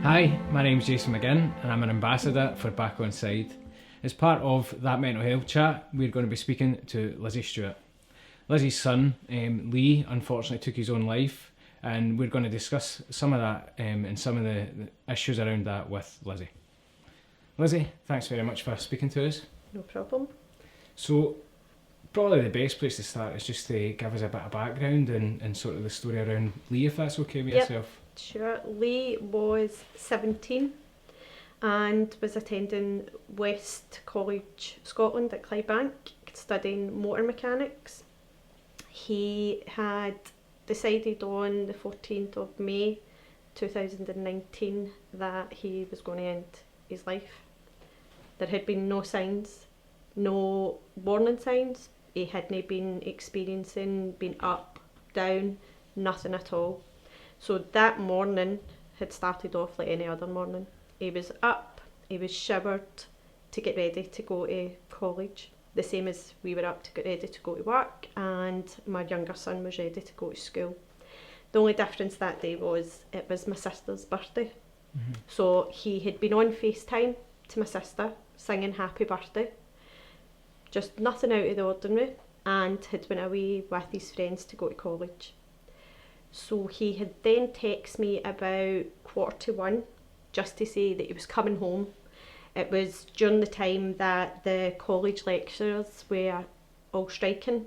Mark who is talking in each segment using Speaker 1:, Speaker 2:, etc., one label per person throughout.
Speaker 1: Hi, my name's Jason McGinn and I'm an ambassador for Back On Side. As part of that mental health chat, we're going to be speaking to Lizzi Stuart. Lizzi's son, Lee, unfortunately took his own life, and we're going to discuss some of that and some of the issues around that with Lizzi. Lizzi, thanks very much for speaking to us.
Speaker 2: No problem.
Speaker 1: So, probably the best place to start is just to give us a bit of background and sort of the story around Lee, if that's okay with yourself.
Speaker 2: Sure. Lee was 17 and was attending West College, Scotland at Clydebank, studying motor mechanics. He had decided on the 14th of May 2019 that he was going to end his life. There had been no signs, no warning signs. He hadn't been experiencing being up, down, nothing at all. So that morning had started off like any other morning. He was up, he was showered to get ready to go to college, the same as we were up to get ready to go to work, and my younger son was ready to go to school. The only difference that day was it was my sister's birthday. Mm-hmm. So he had been on FaceTime to my sister singing happy birthday, just nothing out of the ordinary, and had went away with his friends to go to college. So he had then texted me about 1:45 just to say that he was coming home. It was during the time that the college lecturers were all striking,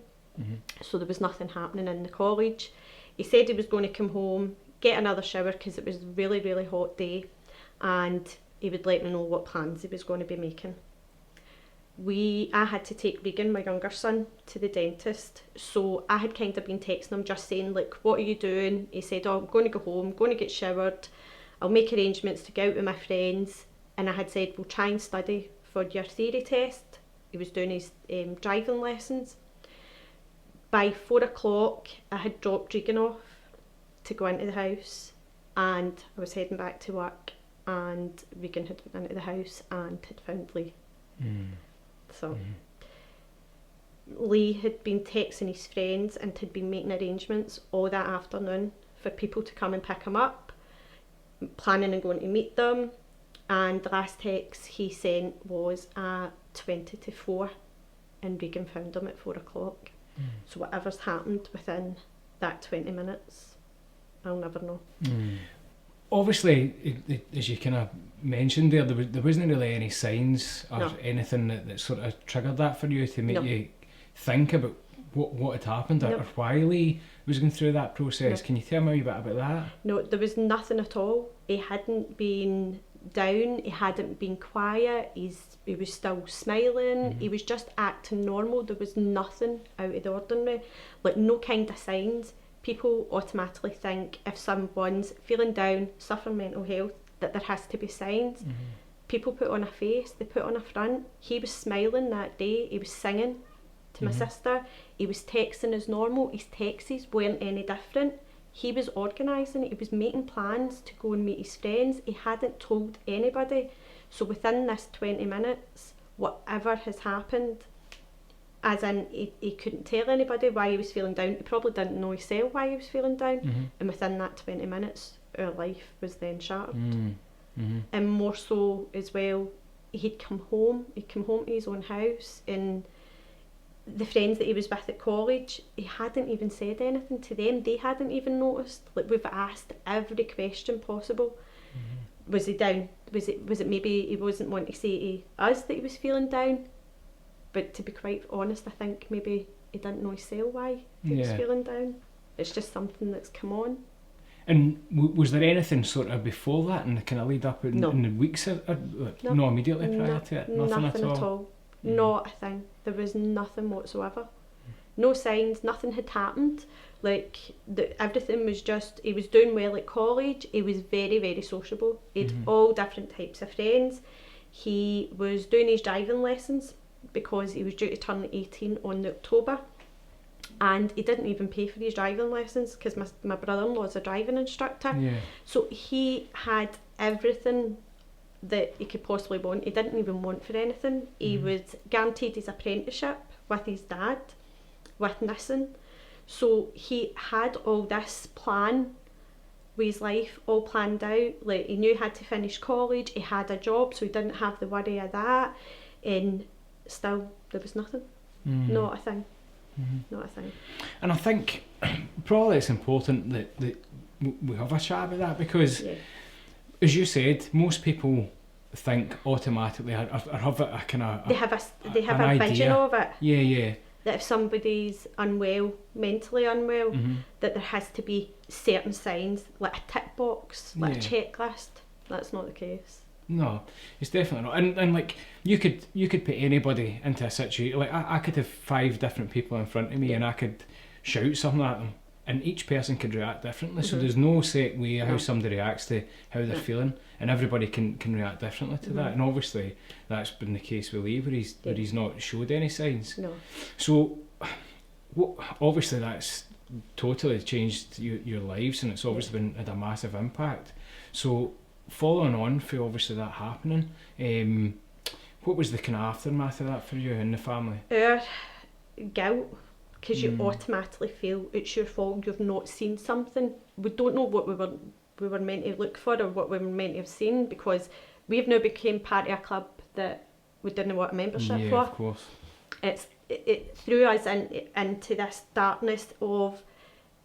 Speaker 2: so there was nothing happening in the college. He said he was going to come home, get another shower because it was a really, really hot day, and he would let me know what plans he was going to be making. I had to take Regan, my younger son, to the dentist, so I had kind of been texting him just saying, like, what are you doing? He said, oh, I'm going to go home, I'm going to get showered, I'll make arrangements to go out with my friends. And I had said, we'll try and study for your theory test. He was doing his driving lessons. By 4 o'clock, I had dropped Regan off to go into the house, and I was heading back to work, and Regan had went into the house and had found Lee. So Lee had been texting his friends and had been making arrangements all that afternoon for people to come and pick him up, planning on going to meet them. And the last text he sent was at 20 to 4, and Regan found him at 4 o'clock. So whatever's happened within that 20 minutes, I'll never know.
Speaker 1: Obviously, as you kind of mentioned there wasn't really any signs or anything that sort of triggered that for you to make you think about what had happened or why Lee was going through that process. Can you tell me a wee bit about that?
Speaker 2: No, there was nothing at all. He hadn't been down, he hadn't been quiet, he was still smiling, he was just acting normal. There was nothing out of the ordinary, like no kind of signs. People automatically think if someone's feeling down, suffering mental health, that there has to be signs. People put on a face, they put on a front. He was smiling that day, he was singing to my sister, he was texting as normal, his texts weren't any different. He was organising, he was making plans to go and meet his friends. He hadn't told anybody. So within this 20 minutes, whatever has happened, as in he couldn't tell anybody why he was feeling down. He probably didn't know himself why he was feeling down. And within that 20 minutes, our life was then shattered. And more so as well, he'd come home to his own house, and the friends that he was with at college, he hadn't even said anything to them. They hadn't even noticed. Like, we've asked every question possible. Was he down? Was it maybe he wasn't wanting to say to us that he was feeling down? But to be quite honest, I think maybe he didn't know himself why he was feeling down. It's just something that's come on.
Speaker 1: And was there anything sort of before that and kind of lead up in the weeks? No, immediately prior to it? Nothing at all?
Speaker 2: Not a thing. There was nothing whatsoever. No signs, nothing had happened. Like, everything was just, he was doing well at college, he was very, very sociable. He had all different types of friends. He was doing his driving lessons because he was due to turn 18 on October. And he didn't even pay for his driving lessons because my brother-in-law is a driving instructor. So he had everything that he could possibly want. He didn't even want for anything. He was guaranteed his apprenticeship with his dad, with Nissan. So he had all this plan with his life all planned out. Like, he knew he had to finish college, he had a job, so he didn't have the worry of that, and still there was nothing. Not a thing. Not a thing.
Speaker 1: And I think probably it's important that we have a chat about that, because as you said, most people think automatically or have a kind of
Speaker 2: they have a vision of it.
Speaker 1: Yeah.
Speaker 2: That if somebody's unwell, mentally unwell, that there has to be certain signs, like a tick box, like a checklist. That's not the case.
Speaker 1: No, it's definitely not. And like, you could put anybody into a situation. Like, I could have 5 different people in front of me, and I could shout something at them, and each person could react differently. So there's no set way how somebody reacts to how they're feeling, and everybody can react differently to that. And obviously that's been the case with Lee, where he's not showed any signs.
Speaker 2: No.
Speaker 1: So obviously that's totally changed your lives, and it's obviously had a massive impact. So following on from obviously that happening, what was the kind of aftermath of that for you and the family?
Speaker 2: Guilt, because you automatically feel it's your fault, you've not seen something. We don't know what we were meant to look for or what we were meant to have seen, because we've now become part of a club that we didn't want a membership for.
Speaker 1: Yeah, of course.
Speaker 2: It threw us into this darkness of,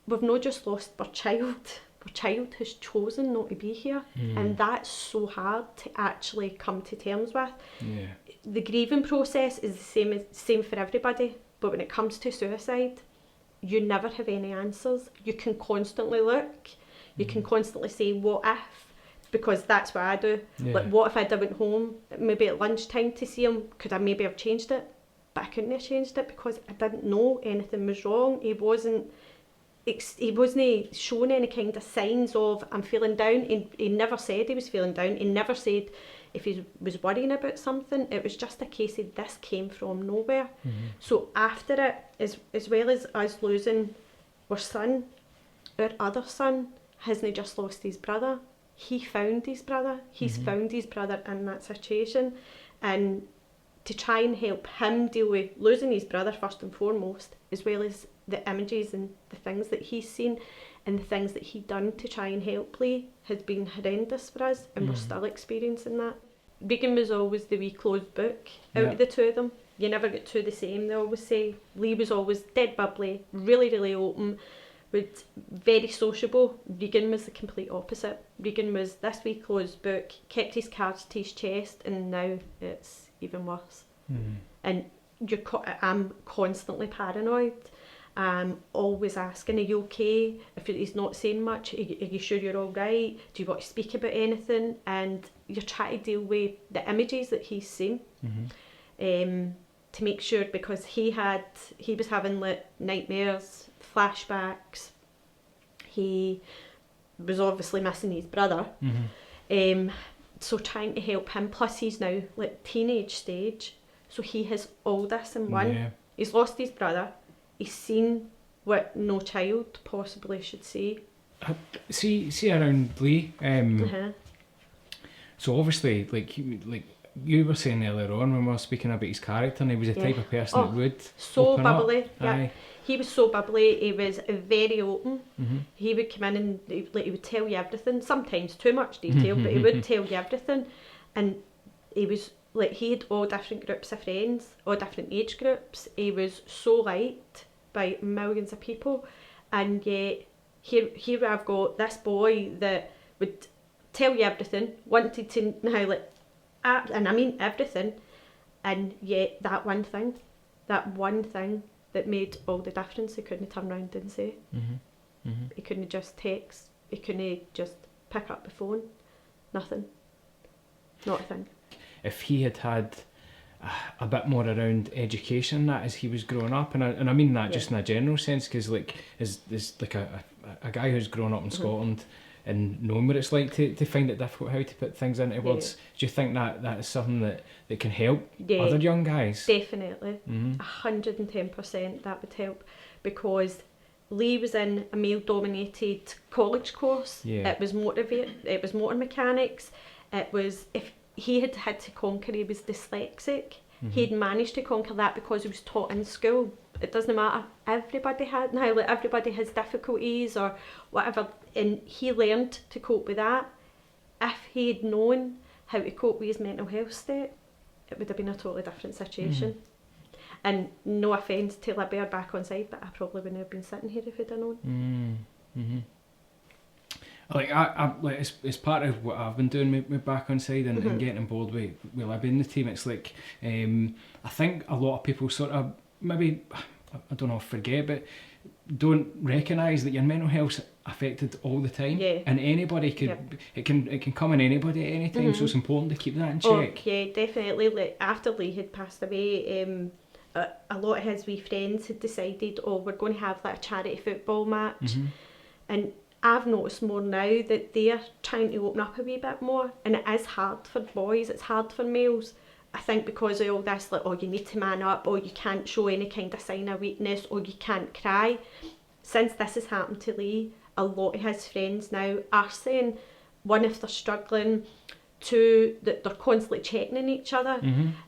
Speaker 2: we've not just lost our child, our child has chosen not to be here, and that's so hard to actually come to terms with. Yeah. The grieving process is the same for everybody, but when it comes to suicide, you never have any answers. You can constantly look, you can constantly say, what if? Because that's what I do. Yeah. Like, what if I went home, maybe at lunchtime to see him? Could I maybe have changed it? But I couldn't have changed it because I didn't know anything was wrong. He wasn't showing any kind of signs of, I'm feeling down. He never said he was feeling down. He never said if he was worrying about something. It was just a case of this came from nowhere. So after it, as well as us losing our son, our other son hasn't just lost his brother. He found his brother. He's found his brother in that situation. And to try and help him deal with losing his brother first and foremost, as well as the images and the things that he's seen and the things that he done to try and help Lee, has been horrendous for us, and we're still experiencing that. Regan was always the wee closed book out of the two of them. You never get two the same, they always say. Lee was always dead bubbly, really, really open, very sociable. Regan was the complete opposite. Regan was this wee closed book, kept his cards to his chest, and now it's even worse. And I'm constantly paranoid. Always asking, are you okay? If he's not saying much, are you sure you're all right? Do you want to speak about anything? And you're trying to deal with the images that he's seen, to make sure, because he was having like nightmares, flashbacks. He was obviously missing his brother. So trying to help him, plus he's now like teenage stage, so he has all this in one. He's lost his brother, he's seen what no child possibly should see.
Speaker 1: See around Lee, so obviously like you were saying earlier on when we were speaking about his character, and he was the type of person that would
Speaker 2: so
Speaker 1: open
Speaker 2: bubbly
Speaker 1: up.
Speaker 2: Yeah. He was so bubbly, he was very open. He would come in and he would tell you everything, sometimes too much detail, but he would tell you everything. And he was like, he had all different groups of friends, all different age groups. He was so liked by millions of people, and yet here I've got this boy that would tell you everything, wanted to know, like, and I mean everything, and yet that one thing that made all the difference, he couldn't turn around and say. He couldn't just text, he couldn't just pick up the phone, nothing, not a thing.
Speaker 1: If he had a bit more around education that as he was growing up, and I mean that just in a general sense, because like as like a guy who's grown up in Scotland and knowing what it's like to find it difficult how to put things into words, do you think that is something that can help other young guys?
Speaker 2: Definitely, 110% that would help, because Lee was in a male-dominated college course. It was motor mechanics. It was, if he had had to conquer. He was dyslexic. He had managed to conquer that because he was taught in school. It doesn't matter. Everybody had now. Like, everybody has difficulties or whatever, and he learned to cope with that. If he had known how to cope with his mental health state, it would have been a totally different situation. And no offence to Libby or Back on Side, but I probably wouldn't have been sitting here if I'd have known.
Speaker 1: Like I like it's part of what I've been doing with Back on Side and getting on board with Libby in the team. It's like I think a lot of people sort of maybe, I don't know, forget, but don't recognise that your mental health's affected all the time.
Speaker 2: Yeah.
Speaker 1: And anybody could it can come in anybody at any time. So it's important to keep that in check.
Speaker 2: Oh, yeah, definitely. Like, after Lee had passed away, a lot of his wee friends had decided, we're going to have like a charity football match. And I've noticed more now that they're trying to open up a wee bit more, and it is hard for boys, it's hard for males. I think because of all this, like, you need to man up, or you can't show any kind of sign of weakness, or you can't cry. Since this has happened to Lee, a lot of his friends now are saying, one, if they're struggling, two, that they're constantly checking on each other.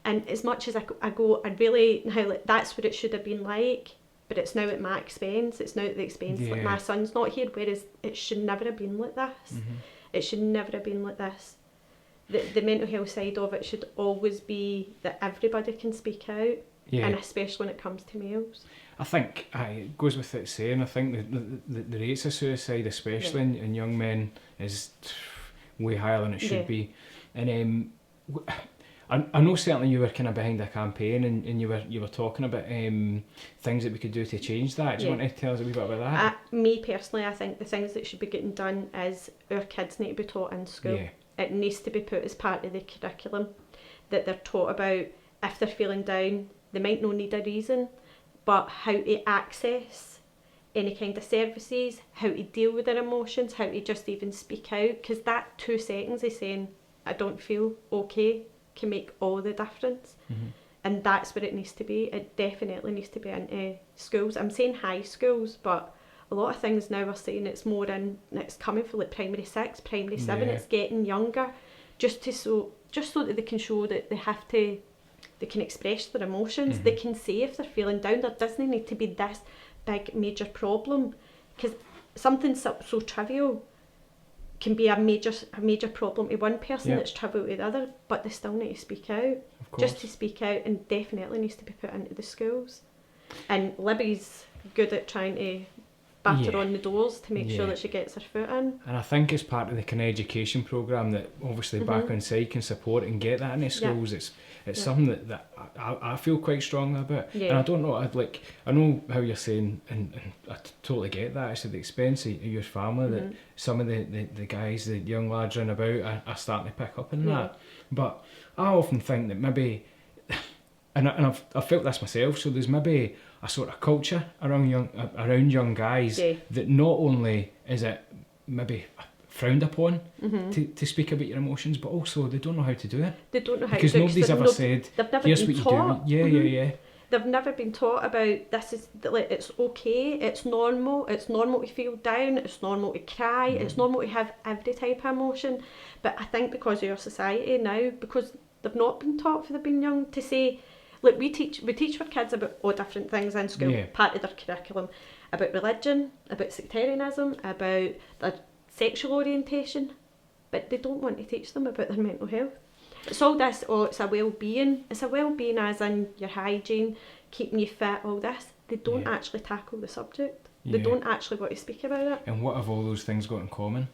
Speaker 2: And as much as I go, I really, now, like, that's what it should have been like, but it's now at my expense. It's now at the expense, like, my son's not here, whereas it should never have been like this. It should never have been like this. The mental health side of it should always be that everybody can speak out, and especially when it comes to males.
Speaker 1: I think it goes without saying, I think the rates of suicide, especially in young men, is way higher than it should be. And I know certainly you were kind of behind a campaign, and you were talking about things that we could do to change that. Do you want to tell us a wee bit about that?
Speaker 2: Me personally, I think the things that should be getting done is our kids need to be taught in school. It needs to be put as part of the curriculum, that they're taught about, if they're feeling down, they might not need a reason, but how to access any kind of services, how to deal with their emotions, how to just even speak out, because that 2 seconds of saying, I don't feel okay, can make all the difference. And that's where it needs to be. It definitely needs to be into schools. I'm saying high schools, but a lot of things now are saying it's coming for like primary 6, primary 7. It's getting younger, just so that they can show that they can express their emotions. They can say if they're feeling down. There doesn't need to be this big major problem, because something so trivial can be a major problem to one person that's trivial to the other, but they still need to speak out. Just to speak out, and definitely needs to be put into the schools. And Libby's good at trying to batter on the doors to make sure that she gets her foot in. And
Speaker 1: I think as part of the kind of education programme that obviously Back on Side can support and get that into schools, it's something that I feel quite strongly about. And I don't know, I know how you're saying, and I totally get that, it's at the expense of your family, that some of the guys, the young lads around about are starting to pick up on that. But I often think that maybe, and I've felt this myself, so there's maybe a sort of culture around young guys that not only is it maybe frowned upon to speak about your emotions, but also they don't know how to do it.
Speaker 2: They don't know how
Speaker 1: because
Speaker 2: to do it.
Speaker 1: Because nobody's ever said,
Speaker 2: they've never
Speaker 1: here's
Speaker 2: been
Speaker 1: what
Speaker 2: taught.
Speaker 1: you do. Yeah.
Speaker 2: They've never been taught about this is like, it's okay, it's normal to feel down, it's normal to cry, it's normal to have every type of emotion. But I think because of our society now, because they've not been taught for they've been young, to say, look, we teach our kids about all different things in school, part of their curriculum, about religion, about sectarianism, about their sexual orientation, but they don't want to teach them about their mental health. It's all this, it's a well-being. It's a well-being as in your hygiene, keeping you fit, all this. They don't actually tackle the subject. They don't actually want to speak about it.
Speaker 1: And what have all those things got in common?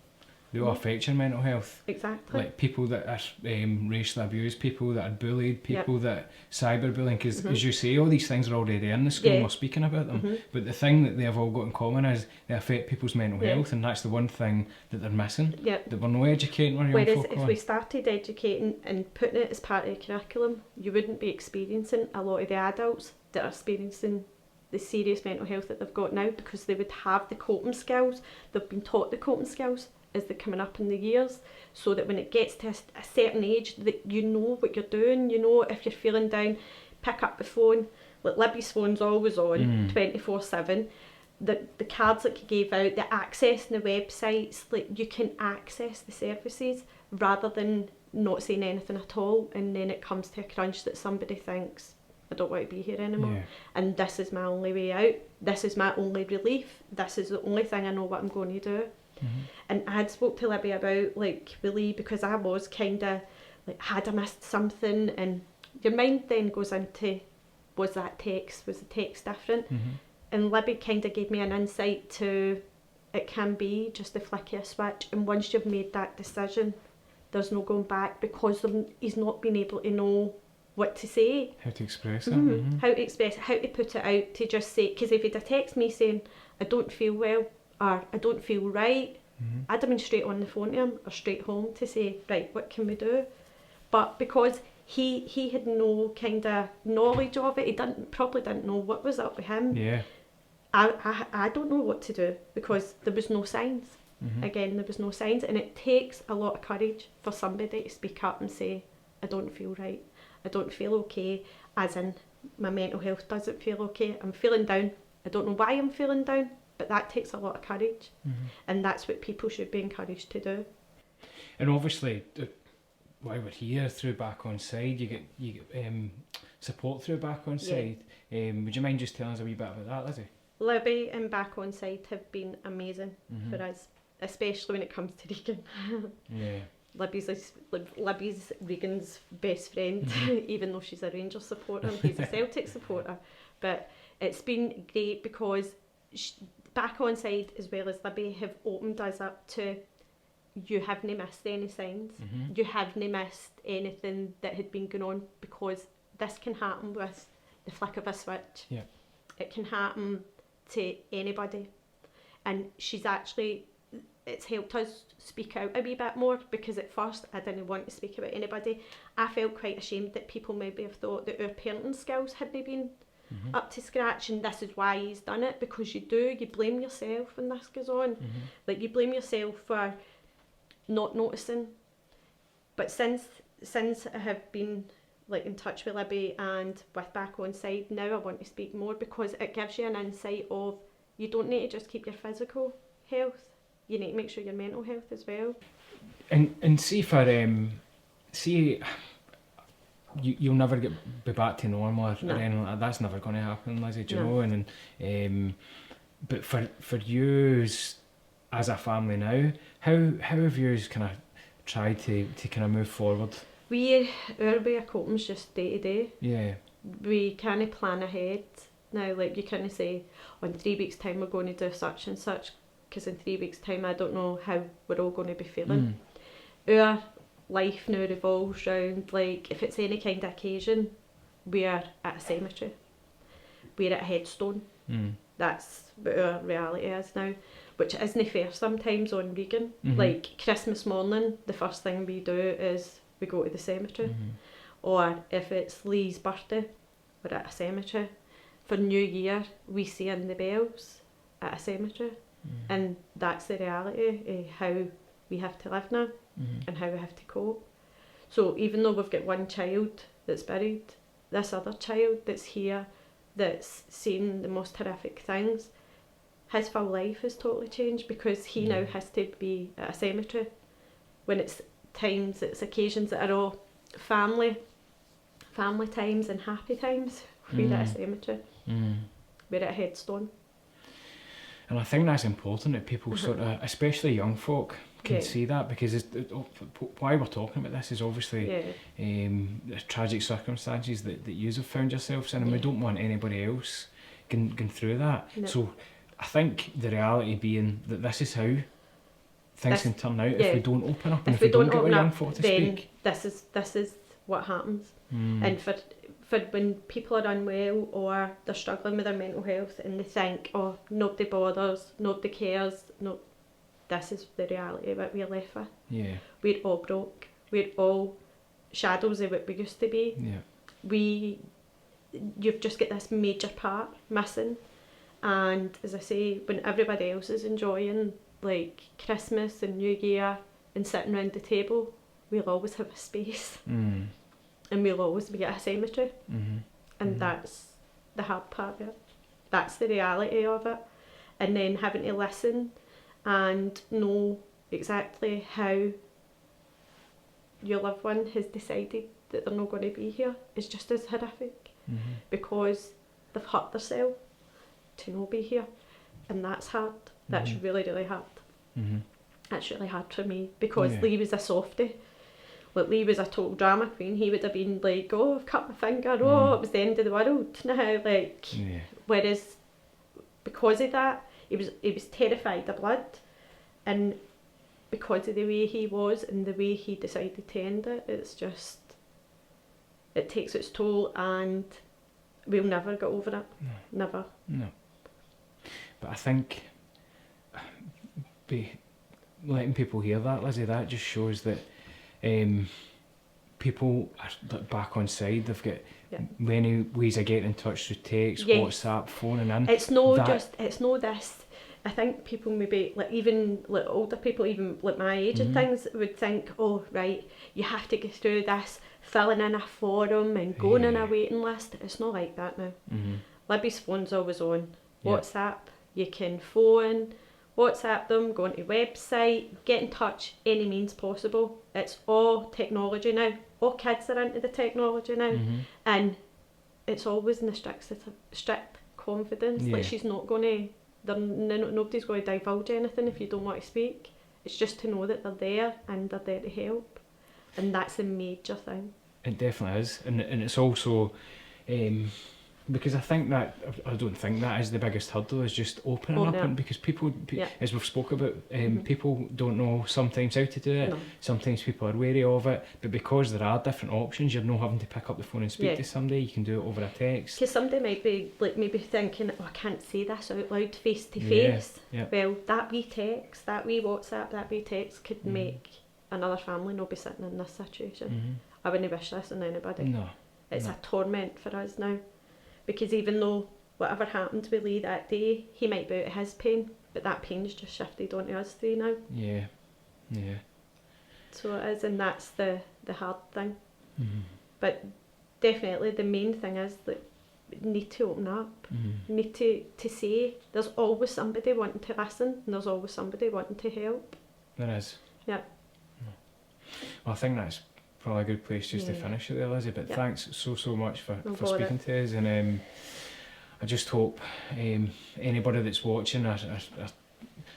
Speaker 1: They all affect your mental health.
Speaker 2: Exactly.
Speaker 1: Like people that are racially abused, people that are bullied, people that cyberbullying, because as you say, all these things are already in the school and we're speaking about them. But the thing that they have all got in common is they affect people's mental health, and that's the one thing that they're missing, that we're not educating our young folk on.
Speaker 2: Whereas if we started educating and putting it as part of the curriculum, you wouldn't be experiencing a lot of the adults that are experiencing the serious mental health that they've got now, because they would have the coping skills. They've been taught the coping skills as they're coming up in the years, so that when it gets to a certain age, that you know what you're doing. You know, if you're feeling down, pick up the phone. Like Libby's phone's always on 24/7. The cards that you gave out, the access and the websites, like you can access the services rather than not saying anything at all, and then it comes to a crunch that somebody thinks, I don't want to be here anymore, and this is my only way out, this is my only relief, this is the only thing I know what I'm going to do. And I had spoke to Libby about, like, really, because I was kind of like, had I missed something, and your mind then goes into, was the text different? And Libby kind of gave me an insight to, it can be just a flick of a switch, and once you've made that decision, there's no going back, because he's not been able to know what to say.
Speaker 1: How to express it.
Speaker 2: How to express it, how to put it out, to just say, because if he'd have texted me saying, I don't feel well, or I don't feel right, I'd have been straight on the phone to him, or straight home to say, right, what can we do? But because he had no kind of knowledge of it, he probably didn't know what was up with him.
Speaker 1: Yeah.
Speaker 2: I don't know what to do, because there was no signs. Again, there was no signs, and it takes a lot of courage for somebody to speak up and say, I don't feel right, I don't feel okay, as in my mental health doesn't feel okay, I'm feeling down, I don't know why I'm feeling down, but that takes a lot of courage, and that's what people should be encouraged to do.
Speaker 1: And obviously, while we're here through Back On Side, you get support through Back On Side. Would you mind just telling us a wee bit about that, Lizzie?
Speaker 2: Libby and Back On Side have been amazing for us, especially when it comes to Regan. Libby's Regan's best friend, even though she's a Rangers supporter and he's a Celtic supporter. But it's been great because Back On Side, as well as Libby, have opened us up to, you haven't missed any signs, you haven't missed anything that had been going on, because this can happen with the flick of a switch. It can happen to anybody, and it's helped us speak out a wee bit more, because at first I didn't want to speak about anybody. I felt quite ashamed that people maybe have thought that our parenting skills hadn't been up to scratch, and this is why he's done it, because you blame yourself when this goes on. Like, you blame yourself for not noticing. But since I have been like in touch with Libby and with Back On Side, now I want to speak more, because it gives you an insight of, you don't need to just keep your physical health, you need to make sure your mental health as well.
Speaker 1: And see for you'll never be back to normal or anything like that. That's never going to happen, Lizzie, do you know? And but for you as a family now, how have you kind of tried to kind of move forward? Our way of coping is just day to day. Yeah. We can't plan ahead now. Like, you can't say, in 3 weeks' time we're going to do such and such, because in 3 weeks' time I don't know how we're all going to be feeling. Our life now revolves around, like, if it's any kind of occasion, we are at a cemetery, we're at a headstone. That's what our reality is now, which isn't fair sometimes on Regan. Like, Christmas morning, the first thing we do is we go to the cemetery. Or if it's Lee's birthday, we're at a cemetery. For New Year, we sing the bells at a cemetery. And that's the reality of how we have to live now, and how we have to cope. So even though we've got one child that's buried, this other child that's here, that's seen the most horrific things, his full life has totally changed, because he now has to be at a cemetery when it's occasions that are all family times and happy times. We're at a cemetery. We're at a headstone. And I think that's important that people sort of, especially young folk, can see that, because why we're talking about this is obviously the tragic circumstances that you have found yourselves in, and we don't want anybody else going through that. So I think the reality being that this is how things can turn out if we don't open up, and if we don't get our young folk to speak. This is what happens. And for when people are unwell or they're struggling with their mental health and they think, oh, nobody bothers, nobody cares, this is the reality of what we're left with. We're all broke, we're all shadows of what we used to be. You've just got this major part missing, and as I say, when everybody else is enjoying like Christmas and New Year and sitting around the table, we'll always have a space. And we'll always be at a cemetery. And that's the hard part of it. That's the reality of it. And then having to listen and know exactly how
Speaker 2: your loved one has decided that they're not going to be here is just as horrific, because they've hurt themselves to not be here, and that's hard. That's really, really hard. That's really hard for me, because Lee was a softie. Like, Lee was a total drama queen. He would have been like, oh, I've cut my finger, oh, it was the end of the world now, like, whereas because of that, he was terrified of blood, and because of the way he was and the way he decided to end it, it's just, it takes its toll, and we'll never get over it. Never.
Speaker 1: No. But I think letting people hear that, Lizzie, that just shows that people are back on side. They've got many ways of getting in touch through text, WhatsApp, phoning in.
Speaker 2: It's no this. I think people maybe, like, even like older people, even like my age and things, would think, oh right, you have to go through this, filling in a forum and going on a waiting list. It's not like that now. Libby's phone's always on. WhatsApp, you can phone, WhatsApp them, go onto website, get in touch any means possible. It's all technology now. All kids are into the technology now, and it's always in the strict confidence. Like, she's not going to. Nobody's going to divulge anything if you don't want to speak. It's just to know that they're there and they're there to help, and that's a major thing. It definitely is, and it's also because I don't think that is the biggest hurdle, is just opening up, and because people, as we've spoke about, people don't know sometimes how to do it. Sometimes people are wary of it, but because there are different options, you're not having to pick up the phone and speak to somebody. You can do it over a text. Because somebody might be like maybe thinking, oh, I can't say this out loud face to face. Well, that wee text, that wee WhatsApp, that wee text could make another family not be sitting in this situation. I wouldn't wish this on anybody. No. It's a torment for us now. Because even though whatever happened with Lee that day, he might be out of his pain, but that pain's just shifted onto us three now. Yeah. So it is, and that's the hard thing. But definitely the main thing is that we need to open up. We need to say there's always somebody wanting to listen, and there's always somebody wanting to help. There is. Yeah. Well, I think that's probably a good place just to finish it there, Lizzie, but thanks so much for speaking to us, and I just hope anybody that's watching or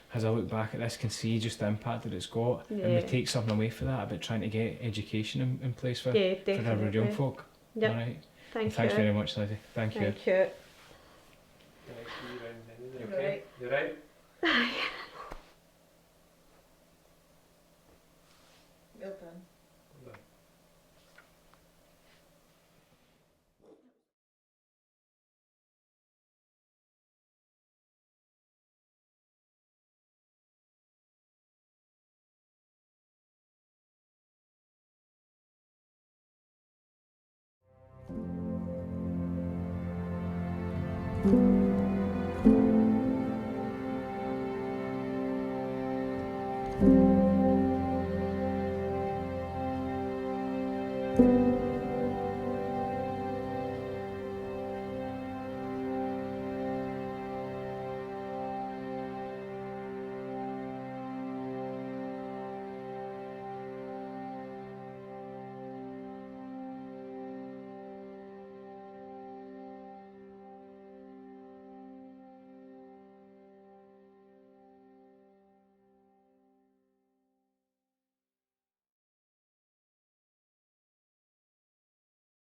Speaker 2: has a look back at this can see just the impact that it's got, and we take something away for that about trying to get education in place for our young folk. All right. Thanks very much, Lizzie. Thank you. You okay? You right? Well done.